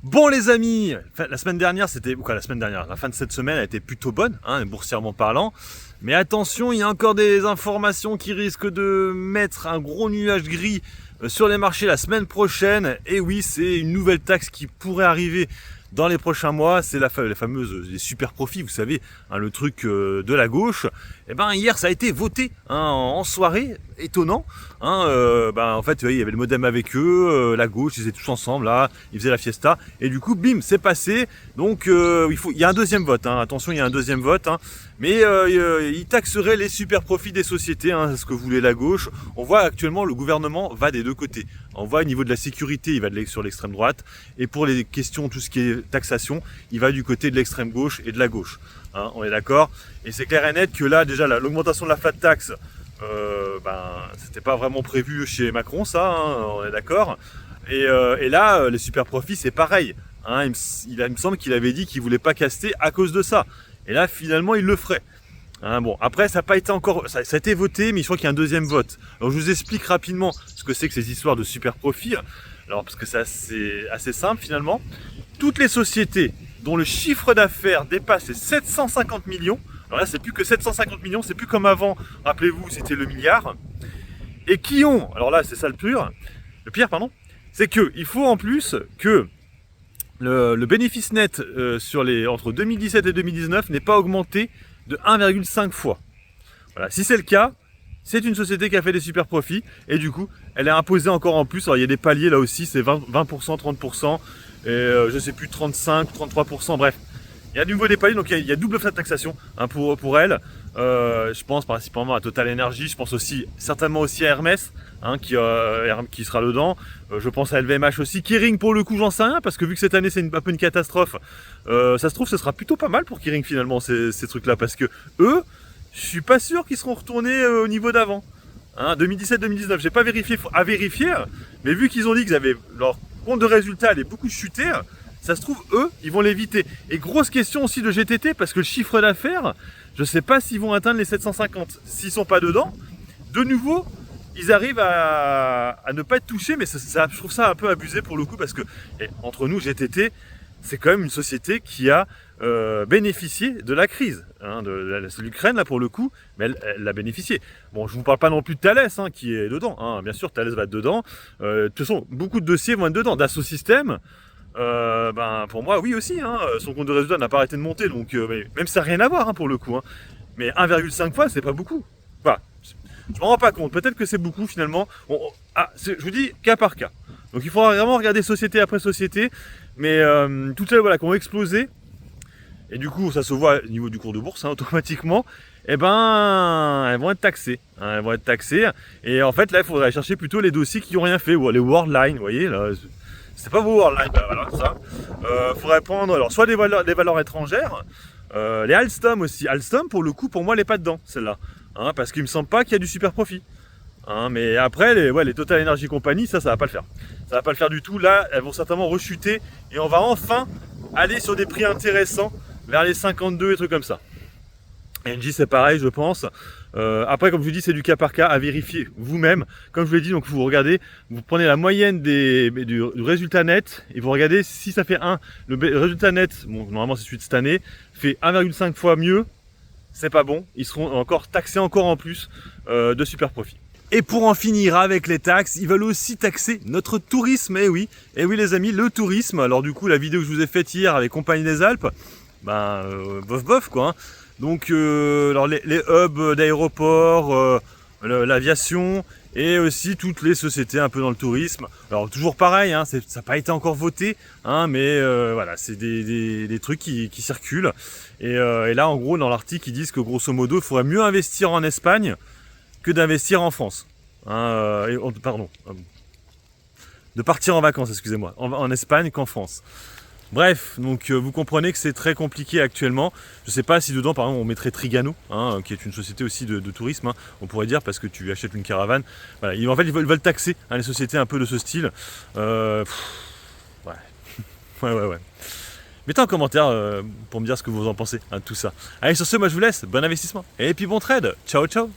Bon les amis, la semaine dernière, la fin de cette semaine a été plutôt bonne, boursièrement parlant. Mais attention, il y a encore des informations qui risquent de mettre un gros nuage gris sur les marchés la semaine prochaine. Et oui, c'est une nouvelle taxe qui pourrait arriver dans les prochains mois. C'est la fameuse les super profits, vous savez, le truc de la gauche. Et ben hier, ça a été voté en soirée, étonnant. En fait, il y avait le modem avec eux, la gauche, ils étaient tous ensemble là, ils faisaient la fiesta. Et du coup, bim, c'est passé. Donc il y a un deuxième vote. Attention, il y a un deuxième vote. Mais il taxerait les super profits des sociétés, c'est ce que voulait la gauche. On voit actuellement le gouvernement va des deux côtés. On voit au niveau de la sécurité, il va sur l'extrême droite. Et pour les questions, tout ce qui est taxation, il va du côté de l'extrême gauche et de la gauche. On est d'accord. Et c'est clair et net que là, déjà, l'augmentation de la flat tax, c'était pas vraiment prévu chez Macron, ça, on est d'accord. Et là, les super profits, c'est pareil. Il me semble qu'il avait dit qu'il voulait pas caster à cause de ça. Et là, finalement, il le ferait. Après, ça n'a pas été encore, ça a été voté, mais je crois qu'il y a un deuxième vote. Alors, je vous explique rapidement ce que c'est que ces histoires de super profits. Alors, parce que c'est assez simple finalement. Toutes les sociétés dont le chiffre d'affaires dépasse les 750 millions. Alors là, c'est plus que 750 millions, c'est plus comme avant. Rappelez-vous, c'était le milliard. Et qui ont, alors là, c'est ça le pire, c'est que il faut en plus que le bénéfice net entre 2017 et 2019 n'est pas augmenté de 1,5 fois. Voilà, si c'est le cas, c'est une société qui a fait des super profits et du coup, elle est imposée encore en plus. Alors il y a des paliers là aussi, c'est 20%, 30%, et je sais plus 35, 33%, bref. Il y a du nouveau des paliers, donc il y a double flat taxation pour elle. Je pense principalement à Total Energy, je pense aussi certainement aussi à Hermès, qui sera dedans. Je pense à LVMH aussi. Kering pour le coup, j'en sais rien, parce que vu que cette année c'est un peu une catastrophe, ça se trouve ce sera plutôt pas mal pour Kering finalement ces trucs-là, parce que eux, je suis pas sûr qu'ils seront retournés au niveau d'avant. 2017-2019, j'ai pas vérifié à vérifier, mais vu qu'ils ont dit qu'ils avaient leur compte de résultat allait beaucoup chuter. Ça se trouve, eux, ils vont l'éviter. Et grosse question aussi de GTT, parce que le chiffre d'affaires, je ne sais pas s'ils vont atteindre les 750. S'ils ne sont pas dedans, de nouveau, ils arrivent à ne pas être touchés, mais je trouve ça un peu abusé pour le coup, parce que, entre nous, GTT, c'est quand même une société qui a bénéficié de la crise. C'est l'Ukraine, là, pour le coup, mais elle a bénéficié. Bon, je ne vous parle pas non plus de Thales, qui est dedans. Bien sûr, Thales va être dedans. De toute façon, beaucoup de dossiers vont être dedans. Dassault Systèmes, pour moi oui aussi, son compte de résultat n'a pas arrêté de monter, donc même si ça n'a rien à voir pour le coup, mais 1,5 fois c'est pas beaucoup. Voilà, je m'en rends pas compte, peut-être que c'est beaucoup finalement. Je vous dis cas par cas, donc il faudra vraiment regarder société après société, mais toutes celles qui ont explosé, et du coup ça se voit au niveau du cours de bourse automatiquement, elles vont être taxées, et en fait là il faudrait chercher plutôt les dossiers qui n'ont rien fait, ou les Worldline, vous voyez là. C'est pas vos Worldline, voilà, ça. Faudrait prendre alors soit des valeurs étrangères, les Alstom aussi. Alstom, pour le coup, pour moi, elle n'est pas dedans, celle-là. Parce qu'il me semble pas qu'il y a du super profit. Mais après, les Total Energy Company, ça va pas le faire. Ça va pas le faire du tout. Là, elles vont certainement rechuter et on va enfin aller sur des prix intéressants vers les 52 et trucs comme ça. Engie, c'est pareil, je pense. Après, comme je vous dis, c'est du cas par cas à vérifier vous-même. Comme je vous l'ai dit, donc vous regardez, vous prenez la moyenne du résultat net et vous regardez si ça fait le résultat net, bon, normalement c'est celui de cette année, fait 1,5 fois mieux, c'est pas bon. Ils seront encore taxés encore en plus de super profit. Et pour en finir avec les taxes, ils veulent aussi taxer notre tourisme. Et oui les amis, le tourisme. Alors du coup, la vidéo que je vous ai faite hier avec Compagnie des Alpes, bof quoi. Donc alors les hubs d'aéroports, l'aviation et aussi toutes les sociétés un peu dans le tourisme. Alors toujours pareil, ça n'a pas été encore voté, mais voilà, c'est des trucs qui circulent. Et là en gros dans l'article ils disent que grosso modo il faudrait mieux investir en Espagne que d'investir en France. De partir en vacances, excusez-moi, en Espagne qu'en France. Bref, donc vous comprenez que c'est très compliqué actuellement. Je ne sais pas si dedans, par exemple, on mettrait Trigano, qui est une société aussi de tourisme, on pourrait dire, parce que tu achètes une caravane. Voilà, en fait, ils veulent taxer les sociétés un peu de ce style. Ouais. Mettez en commentaire pour me dire ce que vous en pensez de tout ça. Allez, sur ce, moi je vous laisse. Bon investissement. Et puis bon trade. Ciao, ciao.